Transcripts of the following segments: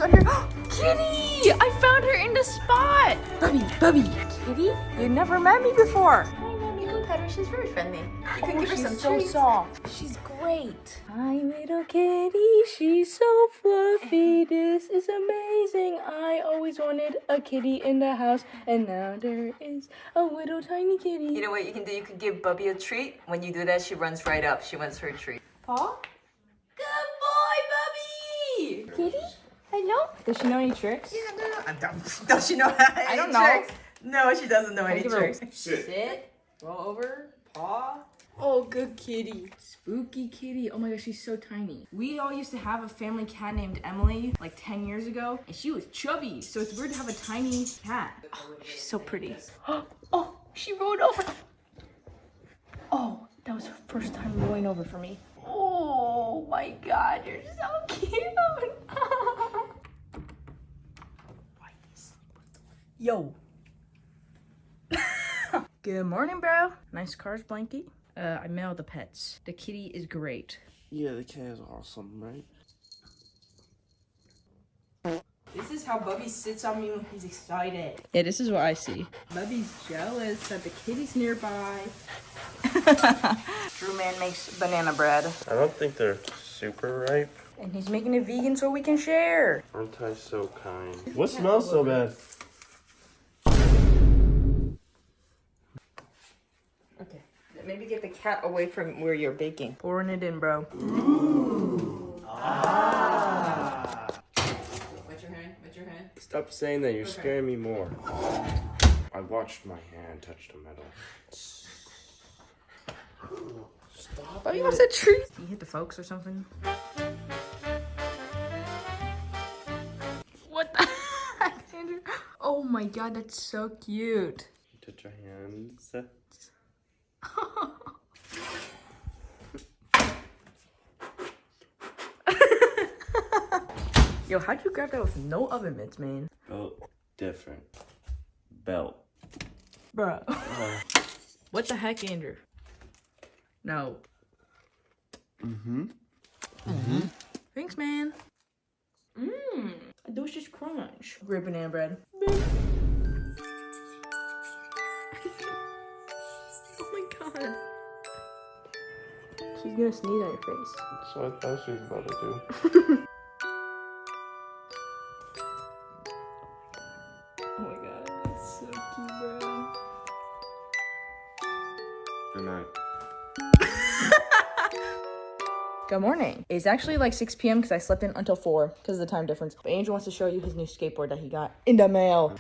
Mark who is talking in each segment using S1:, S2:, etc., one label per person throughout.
S1: under. Kitty! I found her in the spot. Bubby. Kitty, you never met me before. Hi, mommy. Go pet her. She's very friendly. You can give her some so treats. Soft. She's great. Hi, little kitty. She's so fluffy. This is amazing. I always wanted a kitty in the house, and now there is a little tiny kitty.
S2: You know what you can do? You can give Bubby a treat. When you do that, she runs right up. She wants her treat.
S1: Paw? Good boy, Bubby! Kitty? Hello? Does she know any tricks?
S2: Yeah, no. Does she know any
S1: I don't know.
S2: tricks? No, she doesn't know any tricks.
S1: Sit. Roll over. Paw. Oh, good kitty. Spooky kitty. Oh my gosh, she's so tiny. We all used to have a family cat named Emily like 10 years ago, and she was chubby. So it's weird to have a tiny cat. Oh, she's so pretty. Oh, she rolled over. Oh, that was her first time rolling over for me. Oh my God, you're so cute. Yo. Good morning, bro. Nice cars, Blanky. I mail the pets. The kitty is great.
S3: Yeah, the cat is awesome, right?
S1: This is how Bubby sits on me when he's excited. Yeah, this is what I see. Bubby's jealous that the kitty's nearby. Drew Man makes banana bread.
S3: I don't think they're super ripe.
S1: And he's making it vegan so we can share.
S3: Aren't I so kind? What smells so bad?
S2: Okay. Maybe get the cat away from where you're baking.
S1: Pouring it in, bro.
S2: Ooh. Ah. Wet your hand.
S3: Stop saying that. You're scaring me more. I watched my hand touch the metal. Stop.
S1: Bubby wants a treat. You hit the folks or something? What the heck, Andrew? Oh my God, that's so cute.
S3: Touch your hands.
S1: Yo, how'd you grab that with no oven mitts, man?
S3: Belt different. Belt.
S1: Bruh. What the heck, Andrew? No. Thanks, man. A delicious crunch. Great banana bread. Oh my God. She's gonna sneeze on your face.
S3: That's what I thought she was about to do.
S1: Oh my God, that's so cute, bro.
S3: Good night.
S1: Good morning. It's actually like 6 p.m. because I slept in until 4 because of the time difference. But Angel wants to show you his new skateboard that he got in the mail.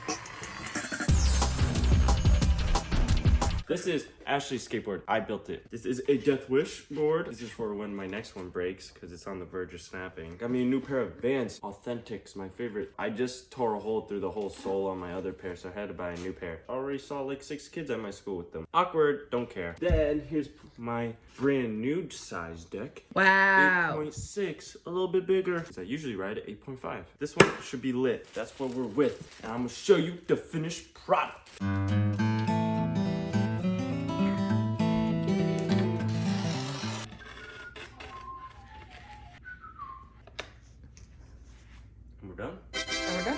S3: This is Ashley's skateboard. I built it. This is a Death Wish board. This is for when my next one breaks because it's on the verge of snapping. Got me a new pair of Vans. Authentics, my favorite. I just tore a hole through the whole sole on my other pair, so I had to buy a new pair. Already saw like 6 kids at my school with them. Awkward, don't care. Then here's my brand new size deck.
S1: Wow.
S3: 8.6, a little bit bigger. I usually ride at 8.5. This one should be lit. That's what we're with. And I'm gonna show you the finished product. We're done.
S1: And we're done.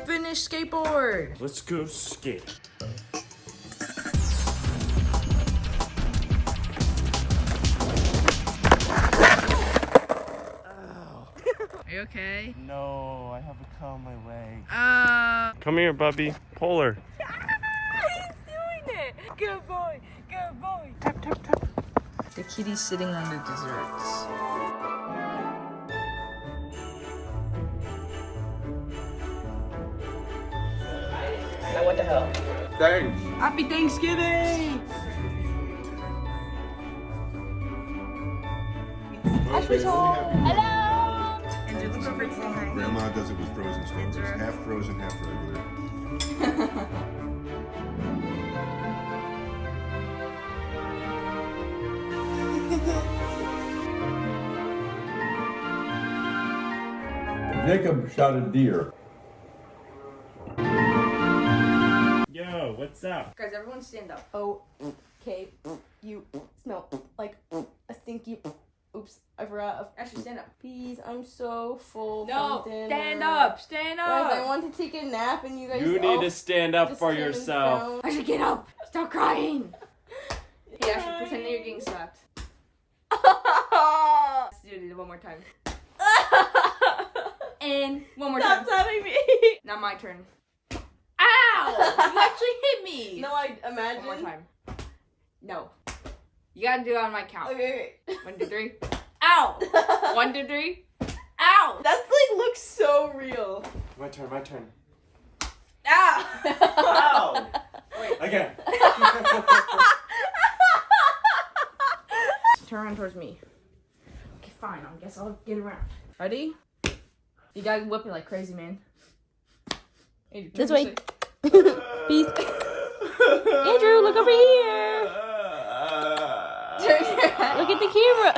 S1: Finished skateboard.
S3: Let's go skate.
S1: Are you okay?
S3: No, I have a cut on my leg. Come here, Bubby. Pull her.
S1: He's doing it. Good boy. Good boy. Tap, tap, tap. The kitty's sitting on the desserts. Now what the hell?
S3: Thanks.
S1: Happy Thanksgiving! Ashley's home. Hello!
S2: And you're looking for something.
S4: Grandma does it with frozen strawberries. Half frozen, half regular.
S5: Jacob shot a deer.
S3: Yo, what's up?
S1: Guys, everyone stand up. Oh, okay. You smell like a stinky Oops, I forgot. Actually, stand up.
S6: Please, I'm so full.
S1: No,
S6: from dinner.
S1: stand up, stand up.
S6: Guys, I want to take a nap and you guys.
S3: You need to stand up
S6: just
S3: for
S6: came and
S3: yourself.
S6: found-
S1: I should get up. Stop crying. Hey, Ashley, pretend that you're getting slapped. Let's do it one more time. And one more time.
S6: Stop tapping me.
S1: Now my turn. Ow! You actually hit me.
S6: No, I imagine.
S1: One more time. No. You gotta do it on my count.
S6: Okay.
S1: 1, 2, 3. Ow! 1, 2, 3. Ow!
S6: That's like looks so real.
S3: My turn, my turn.
S1: Ow!
S3: Ow!
S1: Wait.
S3: Again.
S1: Turn around towards me. Okay, fine. I guess I'll get around. Ready? You gotta whip it like crazy, man. Andrew, turn
S6: This way. Peace.
S1: Andrew, look over here.
S6: Look at the camera.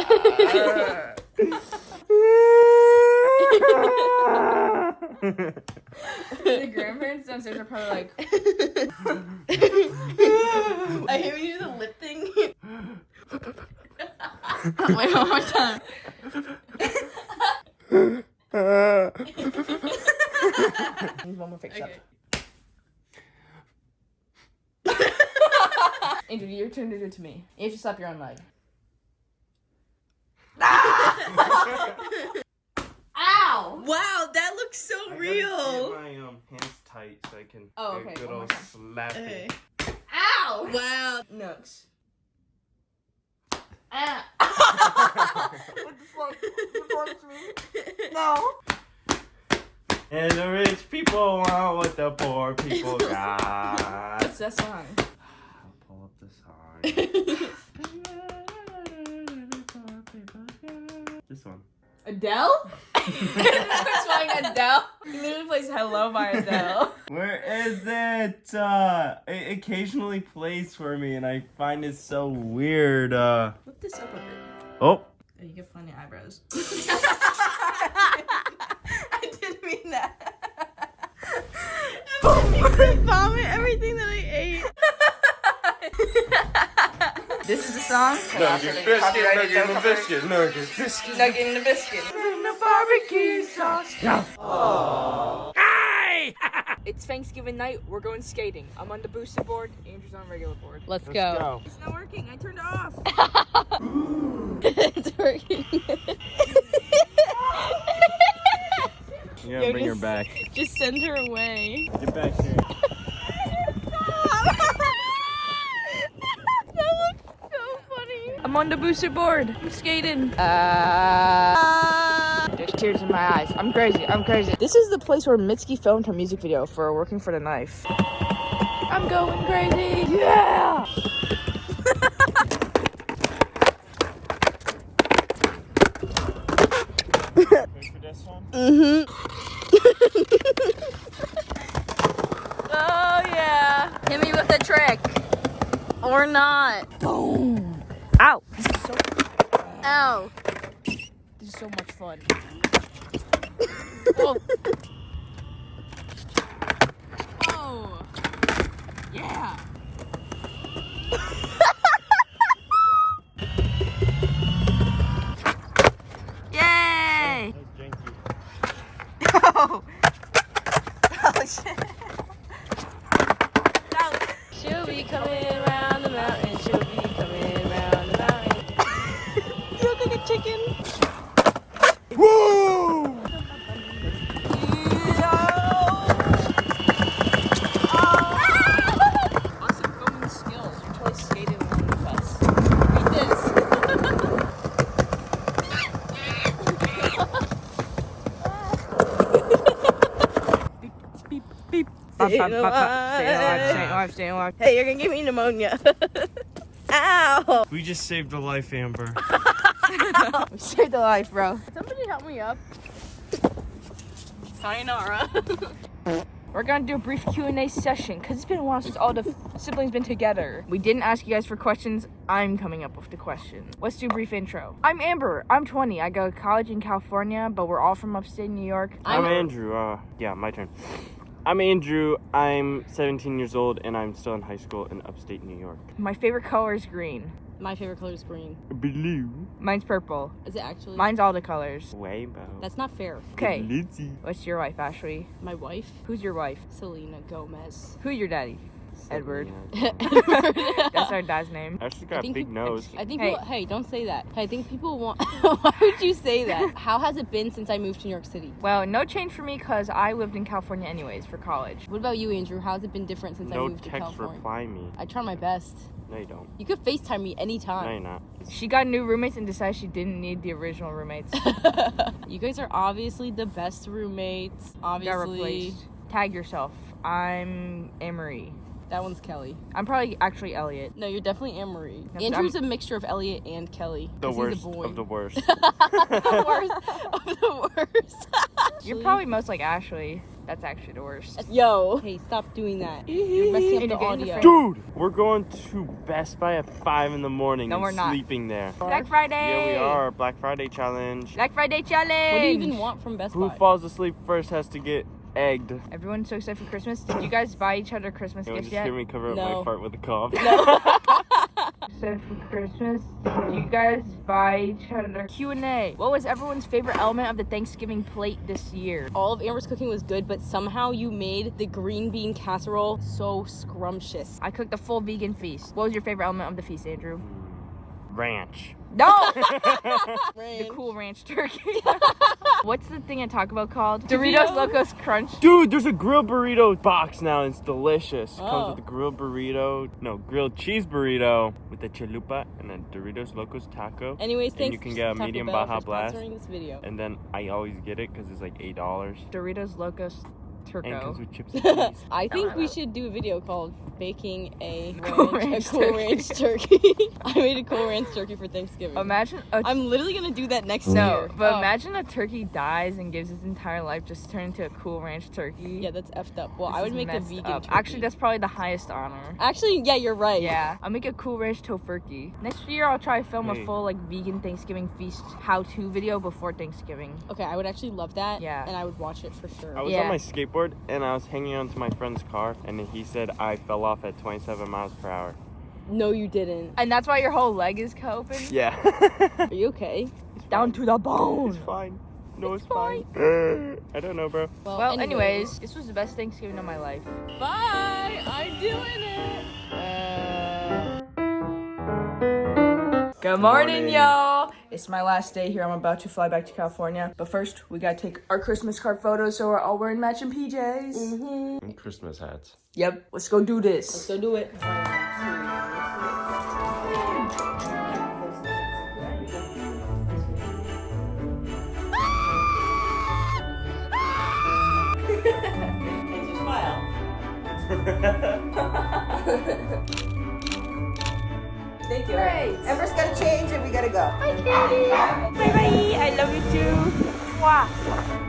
S1: The grandparents downstairs are probably like,
S6: I hate when you do the lip thing.
S1: wait, one more time. One more fix up. Andrew, your turn to do it to me. You have to slap your own leg. Ow!
S6: Wow, that looks so
S3: I
S6: real.
S3: gotta get my hands tight so I can
S1: Oh,
S3: get
S1: okay,
S3: a good
S1: one more
S3: old
S1: time.
S3: slapping.
S6: Okay.
S1: Ow!
S6: Wow.
S1: Nooks. Ah. What the fuck? No.
S3: And the rich people want what the poor people got.
S1: What's that song?
S3: I'll pull up the song. This one.
S1: Adele? Who's playing Adele? He literally plays Hello by Adele.
S3: Where is it? It occasionally plays for me, and I find it so weird.
S6: Flip this up a bit.
S3: Oh.
S6: Oh, you get funny eyebrows. I didn't mean that. Vomit everything that I ate.
S1: This is the song?
S3: Nugget biscuit, nugget biscuit, nugget biscuit.
S1: Nugget in the biscuit. In the barbecue sauce. Hi! It's Thanksgiving night. We're going skating. I'm on the booster board. Andrew's on regular board.
S6: Let's
S3: Let's go.
S6: It's not working. I turned it off. It's working.
S3: You gotta bring her back.
S6: Just send her away.
S3: Get back here.
S6: That looks so funny.
S1: I'm on the booster board. I'm skating. There's tears in my eyes. I'm crazy. I'm crazy. This is the place where Mitski filmed her music video for Working for the Knife. I'm going crazy. Yeah!
S3: Ready for this one?
S6: Oh yeah. Hit me with a trick. Or not.
S1: Boom.
S6: Ow.
S1: This is so,
S6: Ow.
S1: this is so much fun. Oh. Oh. Yeah.
S6: Yay.
S3: That's janky.
S6: Oh. Oh shit. She'll be coming around the mountain. She'll be coming around the mountain. You look like a chicken.
S3: Woo!
S1: Awesome filming skills. You're totally skating along with us. Read this. Beep, beep.
S6: Stay alive.
S1: Stay alive.
S6: Hey, you're gonna give me pneumonia. Ow!
S3: We just saved a life, Amber.
S1: We saved a life, bro.
S6: Somebody help me up. Sayonara.
S1: We're gonna do a brief Q&A session because it's been a while since all the siblings been together. We didn't ask you guys for questions. I'm coming up with the questions. Let's do a brief intro. I'm Amber. I'm 20. I go to college in California, but we're all from upstate New York.
S3: I'm Andrew. Yeah, my turn. I'm Andrew. I'm 17 years old, and I'm still in high school in upstate New York.
S1: My favorite color is green.
S6: My favorite color is green.
S3: Blue.
S1: Mine's purple.
S6: Is it actually?
S1: Mine's all the colors.
S3: Rainbow.
S6: That's not fair.
S1: Okay.
S3: Glitzy.
S1: What's your wife, Ashley?
S6: My wife,
S1: Who's your wife?
S6: Selena Gomez.
S1: Who's your daddy? Edward.
S6: Edward.
S1: That's our dad's name.
S3: Ashley's got a big nose.
S6: I think
S1: Hey.
S6: people, hey, don't say that. I think people want. Why would you say that? How has it been since I moved to New York City?
S1: Well, no change for me because I lived in California anyways for college.
S6: What about you, Andrew? How's it been different since I
S3: No
S6: moved to
S3: text
S6: California?
S3: reply me.
S6: I try my best.
S3: No, you don't.
S6: You could FaceTime me
S3: No,
S6: anytime.
S3: you're not.
S1: She got new roommates and decided she didn't need the original roommates.
S6: You guys are obviously the best roommates.
S1: Got
S6: Obviously.
S1: replaced. Tag yourself. I'm Emery.
S6: That one's Kelly.
S1: I'm probably actually Elliot.
S6: No, you're definitely Anne-Marie.
S1: No,
S6: Andrew's a mixture of Elliot and Kelly.
S3: The
S6: 'cause
S3: worst
S6: he's a boy.
S3: of the worst.
S6: The worst of the worst.
S1: You're probably most like Ashley. That's actually the worst.
S6: Yo. Hey, stop doing that. You're messing up
S1: And
S6: the
S1: you're getting the
S6: audio.
S3: Dude, we're going to Best Buy at 5 in the morning
S1: No,
S3: and
S1: we're not.
S3: sleeping there.
S1: Black Friday!
S3: Yeah, we are. Black Friday challenge.
S1: Black Friday challenge!
S6: What do you even want from Best
S3: Who
S6: Buy?
S3: falls asleep first has to get egged.
S1: Everyone's so excited for Christmas. Did you guys buy each other Christmas
S3: You
S1: gifts
S3: just
S1: yet?
S3: hear me cover up
S6: No.
S3: my fart with a cough.
S1: Excited for Christmas. Did you guys buy each other Q&A? What was everyone's favorite element of the Thanksgiving plate this year?
S6: All of Amber's cooking was good, but somehow you made the green bean casserole so scrumptious.
S1: I cooked a full vegan feast. What was your favorite element of the feast, Andrew?
S3: Ranch.
S1: No! The Cool Ranch turkey. What's the thing at Taco Bell called? Doritos Locos Crunch.
S3: Dude, there's a grilled burrito box now and it's delicious. It
S6: Oh.
S3: comes with a grilled burrito, grilled cheese burrito with a chalupa and a Doritos Locos taco.
S6: Anyways,
S3: And
S6: thanks
S3: you can get a
S6: Taco
S3: medium
S6: Bell
S3: Baja
S6: for
S3: Blast.
S6: sponsoring this video.
S3: And then I always get it because it's like $8.
S1: Doritos Locos
S3: And it comes
S1: Turco.
S3: with chips and cheese.
S6: I think we should do a video called baking a
S1: Cool
S6: ranch,
S1: Ranch
S6: Ranch turkey. I made a Cool Ranch turkey for Thanksgiving.
S1: Imagine a
S6: I'm literally gonna do that next
S1: no,
S6: year.
S1: but
S6: Oh.
S1: imagine a turkey dies and gives its entire life just to turn into a Cool Ranch turkey.
S6: Yeah, that's effed up. Well,
S1: This
S6: I would
S1: is
S6: make a
S1: messed
S6: vegan
S1: up.
S6: turkey.
S1: Actually, that's probably the highest honor.
S6: Actually, yeah, you're right.
S1: Yeah, I'll make a Cool Ranch tofurkey. Next year, I'll try to film
S3: Hey.
S1: a full like vegan Thanksgiving feast how-to video before Thanksgiving.
S6: Okay, I would actually love that.
S1: Yeah.
S6: And I would watch it for sure.
S3: I was
S1: Yeah.
S3: on my skateboard and I was hanging onto my friend's car and he said I fell off at 27 miles per hour.
S6: No, you didn't.
S1: And that's why your whole leg is open?
S3: Yeah.
S6: Are you okay?
S1: Down to the bone.
S3: It's fine. No, it's fine. I don't know, bro.
S1: Well, anyways, this was the best Thanksgiving of my life.
S6: Bye! I'm doing it!
S1: Good morning, y'all. It's my last day here. I'm about to fly back to California. But first, we gotta take our Christmas card photos so we're all wearing matching PJs.
S3: And Christmas hats.
S1: Yep, let's go do this.
S6: Let's go do it.
S2: Thank you.
S7: Ember's gotta change and we gotta go.
S1: Bye, Kitty. Bye-bye. I love you too. Mwah.